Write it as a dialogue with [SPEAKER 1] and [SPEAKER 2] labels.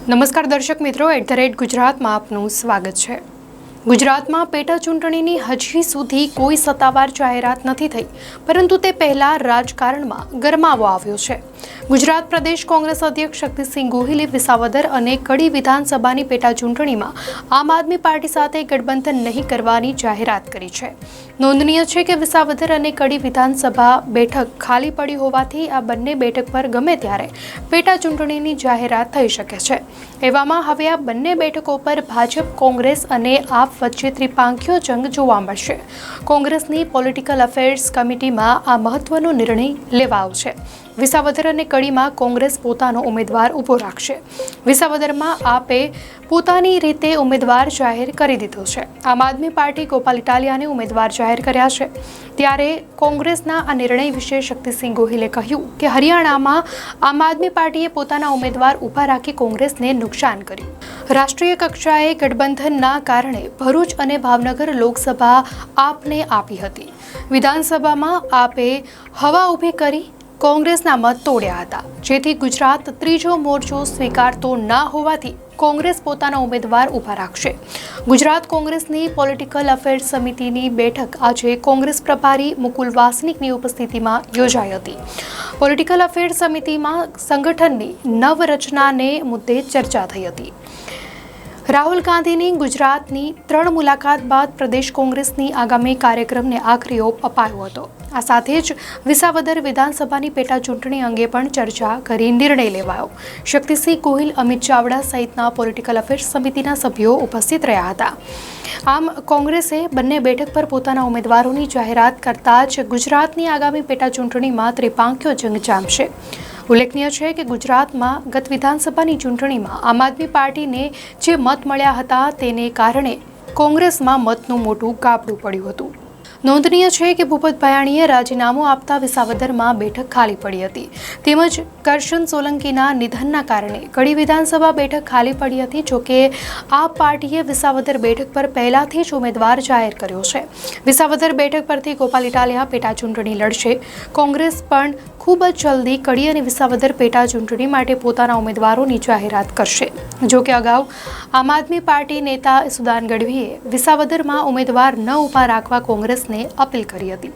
[SPEAKER 1] નમસ્કાર દર્શક મિત્રો, @ગુજરાતમાં આપનું સ્વાગત છે। ગુજરાતમાં પેટા ચૂંટણીની હજી સુધી કોઈ સત્તાવાર જાહેરાત નથી થઈ, પરંતુ તે પહેલા રાજકારણમાં ગરમાવો આવ્યો છે। ગુજરાત પ્રદેશ કોંગ્રેસ અધ્યક્ષ શક્તિસિંહ ગોહિલે વિસાવદર અને કડી વિધાનસભાની પેટા ચૂંટણીમાં આમ આદમી પાર્ટી સાથે ગઠબંધન નહીં કરવાની જાહેરાત કરી છે। નોંધનીય છે કે વિસાવદર અને કડી વિધાનસભા બેઠક ખાલી પડી હોવાથી આ બંને બેઠક પર ગમે ત્યારે પેટા ચૂંટણીની જાહેરાત થઈ શકે છે। એવામાં હવે આ બંને બેઠકો પર ભાજપ, કોંગ્રેસ અને આપ વચ્ચે ત્રિપાંખીયો જંગ જોવા મળશે। કોંગ્રેસની પોલિટિકલ અફેર્સ કમિટીમાં આ મહત્વનો નિર્ણય લેવાયો છે। વિસાવદર અને કડીમાં કોંગ્રેસ પોતાનો ઉમેદવાર ઊભો રાખશે। વિસાવદરમાં આપે પોતાની રીતે ઉમેદવાર જાહેર કરી દીધો છે। આમ આદમી પાર્ટી ગોપાલ ઇટાલિયાને ઉમેદવાર જાહેર કર્યા છે। ત્યારે કોંગ્રેસના આ નિર્ણય વિશે શક્તિસિંહ ગોહિલે કહ્યું કે હરિયાણામાં આમ આદમી પાર્ટીએ પોતાના ઉમેદવાર ઊભા રાખી કોંગ્રેસને નુકસાન કર્યું। રાષ્ટ્રીય કક્ષાએ ગઠબંધનના કારણે ભરૂચ અને ભાવનગર લોકસભા આપને આપી હતી। વિધાનસભામાં આપે હવા ઊભી કરી કોંગ્રેસના મત તોડ્યા હતા, જેથી ગુજરાત ત્રીજો મોરચો સ્વીકારતો ના હોવાથી કોંગ્રેસ પોતાના ઉમેદવાર ઊભા રાખશે। ગુજરાત કોંગ્રેસની પોલિટિકલ અફેર્સ સમિતિની બેઠક આજે કોંગ્રેસ પ્રભારી મુકુલ વાસનિકની ઉપસ્થિતિમાં યોજાઈ હતી। પોલિટિકલ અફેર્સ સમિતિમાં સંગઠનની નવરચનાને મુદ્દે ચર્ચા થઈ હતી। રાહુલ ગાંધીની ગુજરાતની 3 મુલાકાત બાદ પ્રદેશ કોંગ્રેસની આગામી કાર્યક્રમને આખરી ઓપ અપાયો હતો। આ સાથે જ વિસાવદર વિધાનસભાની પેટા ચૂંટણી અંગે પણ ચર્ચા કરી નિર્ણય લેવાયો। શક્તિસિંહ ગોહિલ, અમિત ચાવડા સહિતના પોલિટિકલ અફેર્સ સમિતિના સભ્યો ઉપસ્થિત રહ્યા હતા। આમ કોંગ્રેસે બંને બેઠક પર પોતાના ઉમેદવારોની જાહેરાત કરતા જ ગુજરાતની આગામી પેટા ચૂંટણીમાં ત્રિપાંખીયો જંગ જામશે। ઉલ્લેખનીય છે કે ગુજરાતમાં ગત વિધાનસભાની ચૂંટણીમાં આમ આદમી પાર્ટીને જે મત મળ્યા હતા તેને કારણે કોંગ્રેસમાં મતનું મોટું ગાબડું પડ્યું હતું। નોંધનીય છે કે ભૂપત ભયાણીએ રાજીનામું આપતા વિસાવદરમાં બેઠક ખાલી પડી હતી, તેમજ કરશન સોલંકીના નિધનના કારણે કડી વિધાનસભા બેઠક ખાલી પડી હતી। જોકે આ પાર્ટીએ વિસાવદર બેઠક પર પહેલાથી જ ઉમેદવાર જાહેર કર્યો છે। વિસાવદર બેઠક પરથી ગોપાલ ઇટાલિયા પેટા ચૂંટણી લડશે। કોંગ્રેસ પણ ખૂબ જ જલ્દી કડી અને વિસાવદર પેટા ચૂંટણી માટે પોતાના ઉમેદવારોની જાહેરાત કરશે। જોકે અગાઉ આમ આદમી પાર્ટી નેતા સુદાન ગઢવીએ વિસાવદરમાં ઉમેદવાર ન ઊભા રાખવા કોંગ્રેસને અપીલ કરી હતી।